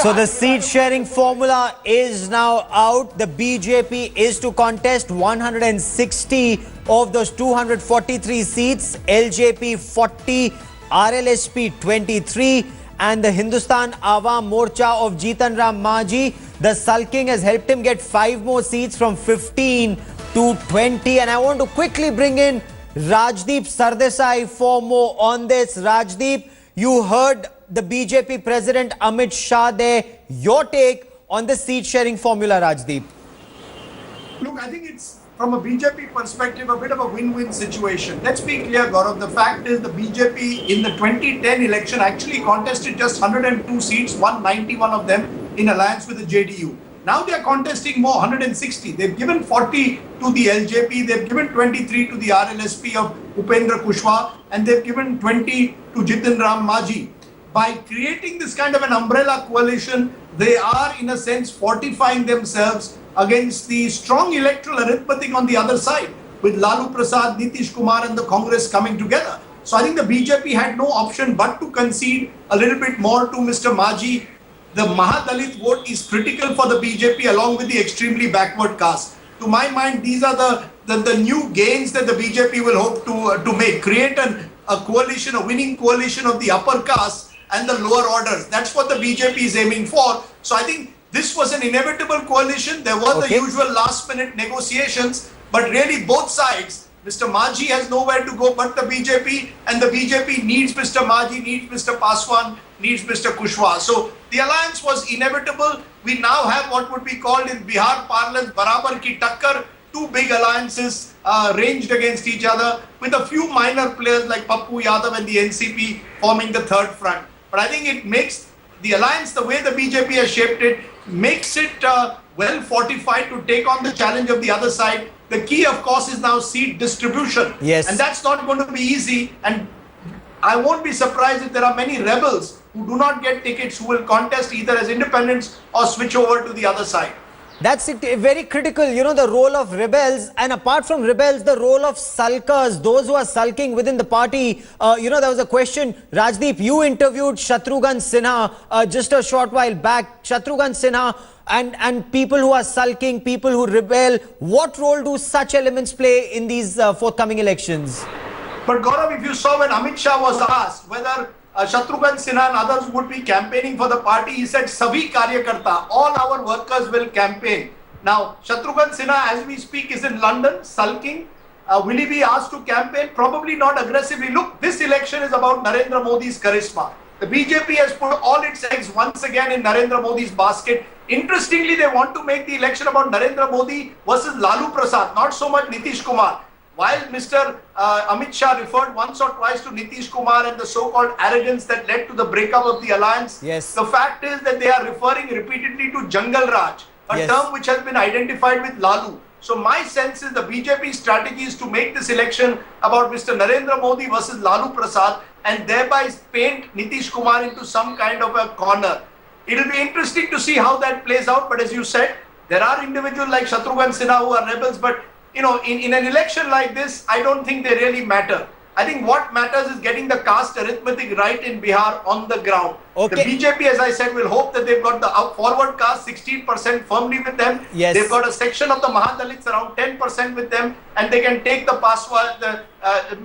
So the seat sharing formula is now out. The BJP is to contest 160 of those 243 seats, LJP 40, RLSP 23, and the Hindustan Awam Morcha of Jitan Ram Manjhi. The sulking has helped him get 5 more seats from 15 to 20. And I want to quickly bring in Rajdeep Sardesai for more on this. Rajdeep, you heard the BJP President Amit Shah there. Your take on the seat sharing formula, Rajdeep? Look, I think it's, from a BJP perspective, a bit of a win-win situation. Let's be clear, Gaurav. The fact is the BJP in the 2010 election actually contested just 102 seats, 191 of them in alliance with the JDU. Now they are contesting more, 160. They've given 40 to the LJP, they've given 23 to the RLSP of Upendra Kushwaha, and they've given 20 to Jitan Ram Manjhi. By creating this kind of an umbrella coalition, they are in a sense fortifying themselves against the strong electoral arithmetic on the other side, with Lalu Prasad, Nitish Kumar and the Congress coming together. So I think the BJP had no option but to concede a little bit more to Mr. Manjhi. The Mahadalit vote is critical for the BJP along with the extremely backward caste. To my mind, these are the new gains that the BJP will hope to make. Create a coalition, a winning coalition of the upper caste and the lower orders. That's what the BJP is aiming for. So I think this was an inevitable coalition. There were the usual last minute negotiations, but really both sides, Mr. Manjhi has nowhere to go but the BJP, and the BJP needs Mr. Manjhi, needs Mr. Paswan, needs Mr. Kushwaha. So the alliance was inevitable. We now have what would be called in Bihar parlance, Barabar ki takkar, two big alliances ranged against each other, with a few minor players like Pappu Yadav and the NCP forming the third front. But I think it makes the alliance, the way the BJP has shaped it, makes it well fortified to take on the challenge of the other side. The key, of course, is now seat distribution. Yes. And that's not going to be easy. And I won't be surprised if there are many rebels who do not get tickets who will contest either as independents or switch over to the other side. That's very critical, you know, the role of rebels, and apart from rebels, the role of sulkers, those who are sulking within the party. You know, there was a question, Rajdeep, you interviewed Shatrughan Sinha just a short while back. Shatrughan Sinha and people who are sulking, people who rebel, what role do such elements play in these forthcoming elections? But Gaurav, if you saw when Amit Shah was asked whether Shatrughan Sinha and others would be campaigning for the party, he said, Sabhi Karyakarta, all our workers will campaign. Now, Shatrughan Sinha, as we speak, is in London, sulking. Will he be asked to campaign? Probably not aggressively. Look, this election is about Narendra Modi's charisma. The BJP has put all its eggs once again in Narendra Modi's basket. Interestingly, they want to make the election about Narendra Modi versus Lalu Prasad, not so much Nitish Kumar. While Mr. Amit Shah referred once or twice to Nitish Kumar and the so-called arrogance that led to the breakup of the alliance, the fact is that they are referring repeatedly to Jungle Raj, a term which has been identified with Lalu. So my sense is the BJP strategy is to make this election about Mr. Narendra Modi versus Lalu Prasad and thereby paint Nitish Kumar into some kind of a corner. It will be interesting to see how that plays out, but as you said, there are individuals like Shatrughan Sinha who are rebels, but you know, in an election like this, I don't think they really matter. I think what matters is getting the caste arithmetic right in Bihar on the ground. The BJP, as I said, will hope that they've got the forward caste 16% firmly with them. They've got a section of the Mahadalits around 10% with them, and they can take the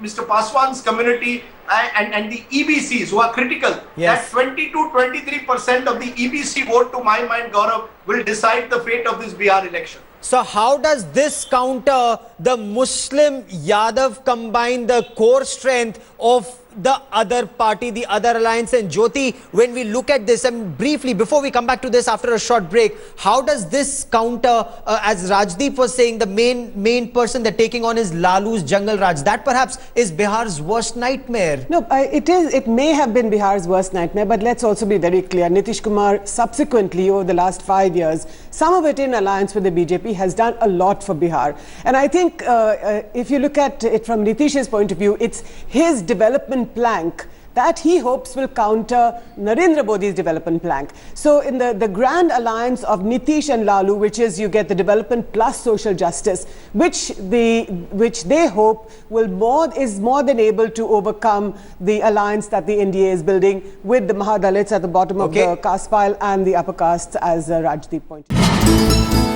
Mr. Paswan's community and the EBCs who are critical. That 20 to 23% of the EBC vote, to my mind, Gaurav, will decide the fate of this Bihar election. So how does this counter the Muslim Yadav combine the core strength of the other party, the other alliance? And Jyoti, when we look at this, and briefly, before we come back to this after a short break, how does this counter, as Rajdeep was saying, the main person they're taking on is Lalu's Jungle Raj. That perhaps is Bihar's worst nightmare. No, it may have been Bihar's worst nightmare, but let's also be very clear. Nitish Kumar subsequently over the last 5 years, some of it in alliance with the BJP, has done a lot for Bihar. And I think if you look at it from Nitish's point of view, it's his development plank that he hopes will counter Narendra Modi's development plank. So in the grand alliance of Nitish and Lalu, which is you get the development plus social justice, which they hope is more than able to overcome the alliance that the NDA is building with the Mahadalits at the bottom of the caste pile and the upper castes, as Rajdeep pointed out.